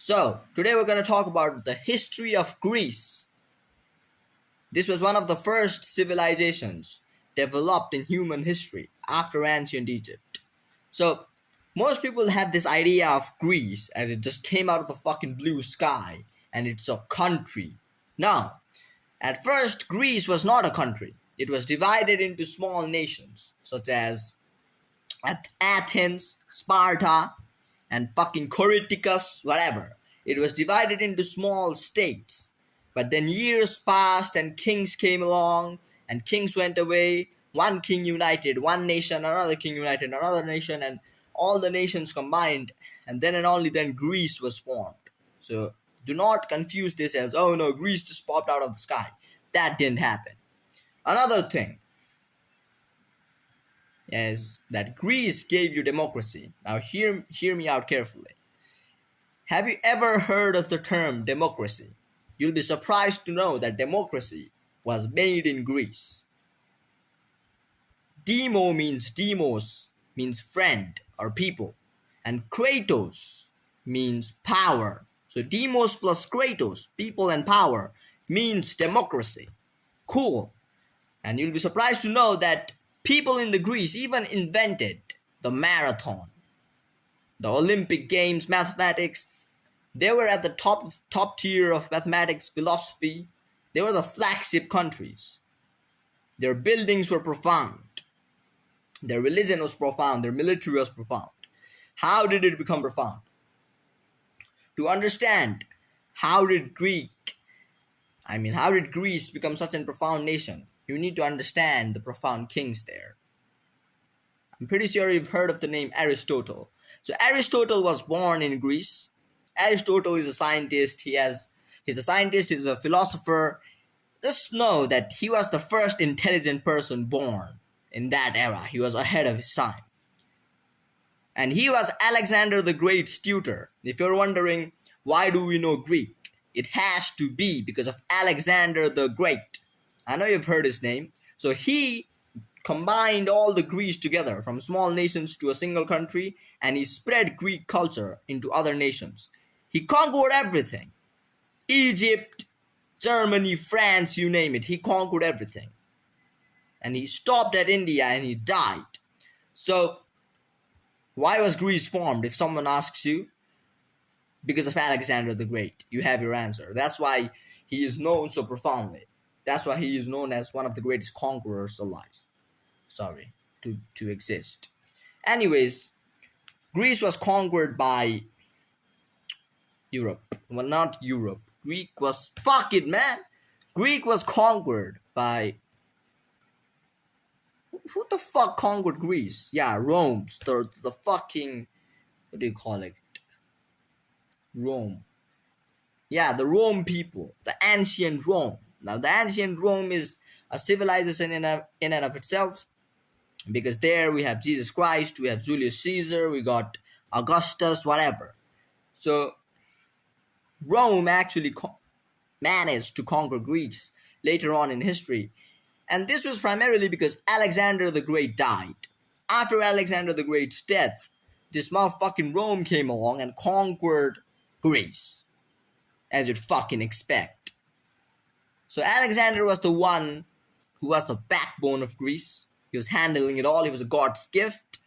So, today we're going to talk about the history of Greece. This was one of the first civilizations developed in human history after ancient Egypt. So, most people have this idea of Greece as it just came out of the fucking blue sky and it's a country. No, at first, Greece was not a country. It was divided into small nations such as Athens, Sparta, and fucking Coryticus, whatever. It was divided into small states. But then years passed and kings came along and kings went away. One king united one nation, another king united another nation, and all the nations combined. And then and only then Greece was formed. So do not confuse this as, oh no, Greece just popped out of the sky. That didn't happen. Another thing is that Greece gave you democracy. Now hear me out carefully. Have you ever heard of the term democracy? You'll be surprised to know that democracy was made in Greece. Demos means friend or people, and kratos means power. So demos plus kratos, people and power, means democracy. Cool. And you'll be surprised to know that people in the Greece even invented the marathon, the Olympic Games, mathematics. They were at the top tier of mathematics, philosophy. They were the flagship countries. Their buildings were profound. Their religion was profound. Their military was profound. How did it become profound? To understand how did Greece become such a profound nation, you need to understand the profound kings there. I'm pretty sure you've heard of the name Aristotle. So Aristotle was born in Greece. Aristotle is a scientist. He's a scientist, he's a philosopher. Just know that he was the first intelligent person born in that era. He was ahead of his time. And he was Alexander the Great's tutor. If you're wondering, why do we know Greek? It has to be because of Alexander the Great. I know you've heard his name. So he combined all the Greece together from small nations to a single country, and he spread Greek culture into other nations. He conquered everything. Egypt, Germany, France, you name it. He conquered everything. And he stopped at India and he died. So, why was Greece formed? If someone asks you, because of Alexander the Great. You have your answer. That's why he is known so profoundly. That's why he is known as one of the greatest conquerors alive. To exist. Anyways, Greece was conquered by Europe. Well, not Europe. Greek was conquered by... Who the fuck conquered Greece? Yeah, Rome. The fucking... What do you call it? Rome. Yeah, the Rome people. The ancient Rome. Now, the ancient Rome is a civilization in and of itself. Because there we have Jesus Christ, we have Julius Caesar, we got Augustus, whatever. So, Rome actually managed to conquer Greece later on in history. And this was primarily because Alexander the Great died. After Alexander the Great's death, this motherfucking Rome came along and conquered Greece. As you'd fucking expect. So Alexander was the one who was the backbone of Greece. He was handling it all. He was a god's gift.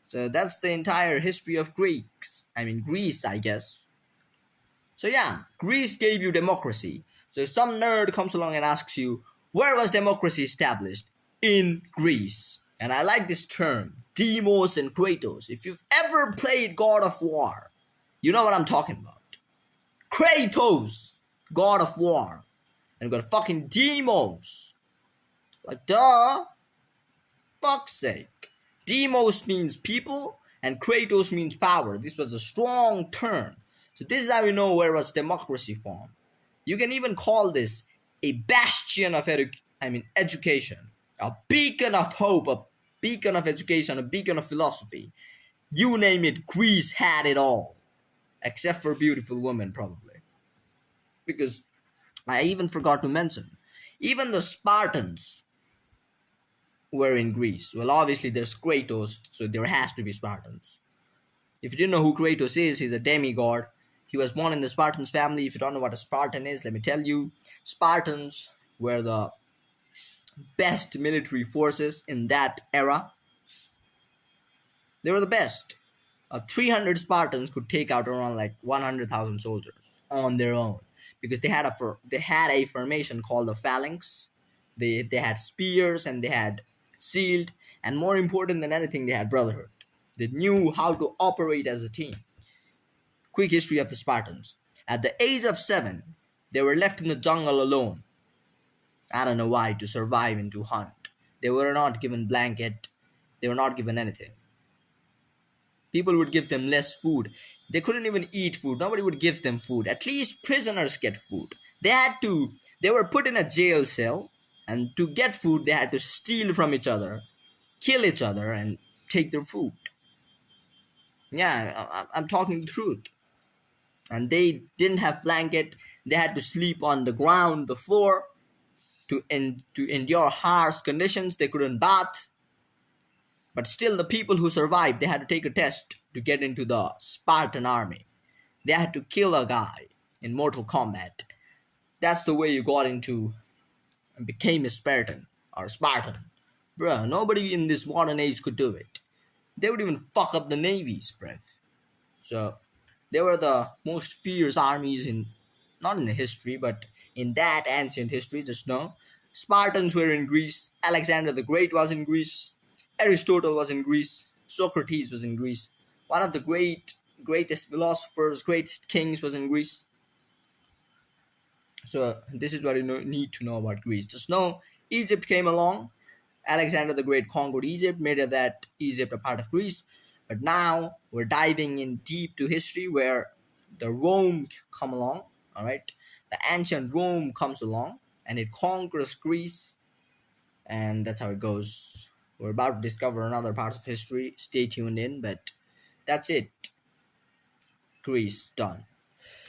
So that's the entire history of Greece, I guess. So yeah, Greece gave you democracy. So if some nerd comes along and asks you, where was democracy established? In Greece. And I like this term, demos and kratos. If you've ever played God of War, you know what I'm talking about. Kratos, God of War. And we've got fucking demos. Like, duh. Fuck's sake. Demos means people, and Kratos means power. This was a strong term. So this is how you know where was democracy formed. You can even call this a bastion of education. A beacon of hope, a beacon of education, a beacon of philosophy. You name it, Greece had it all. Except for beautiful women, probably. Because I even forgot to mention, even the Spartans were in Greece. Well, obviously there's Kratos, so there has to be Spartans. If you didn't know who Kratos is, he's a demigod. He was born in the Spartans family. If you don't know what a Spartan is, let me tell you. Spartans were the best military forces in that era. They were the best. 300 Spartans could take out around like 100,000 soldiers on their own because they had a formation called the phalanx. They had spears and they had shield, and more important than anything, they had brotherhood. They knew how to operate as a team. Quick history of the Spartans. At the age of 7, they were left in the jungle alone. I don't know why, to survive and to hunt. They were not given blanket. They were not given anything. People would give them less food. They couldn't even eat food. Nobody would give them food. At least prisoners get food. They were put in a jail cell, and to get food, they had to steal from each other, kill each other, and take their food. Yeah, I'm talking the truth. And they didn't have blanket. They had to sleep on the ground, the floor, to endure harsh conditions. They couldn't bath. But still, the people who survived, they had to take a test to get into the Spartan army. They had to kill a guy in Mortal Kombat. That's the way you got into and became a Spartan or Spartan. Bruh, nobody in this modern age could do it. They would even fuck up the navies, bruh. So, they were the most fierce armies not in the history, but in that ancient history, just know. Spartans were in Greece. Alexander the Great was in Greece. Aristotle was in Greece. Socrates was in Greece. One of the greatest philosophers, greatest kings was in Greece. So this is what you need to know about Greece. Just know Egypt came along. Alexander the Great conquered Egypt, made that Egypt a part of Greece. But now we're diving in deep to history where the Rome come along. All right, the ancient Rome comes along and it conquers Greece, and that's how it goes. We're about to discover another part of history. Stay tuned in, but that's it. Greece done.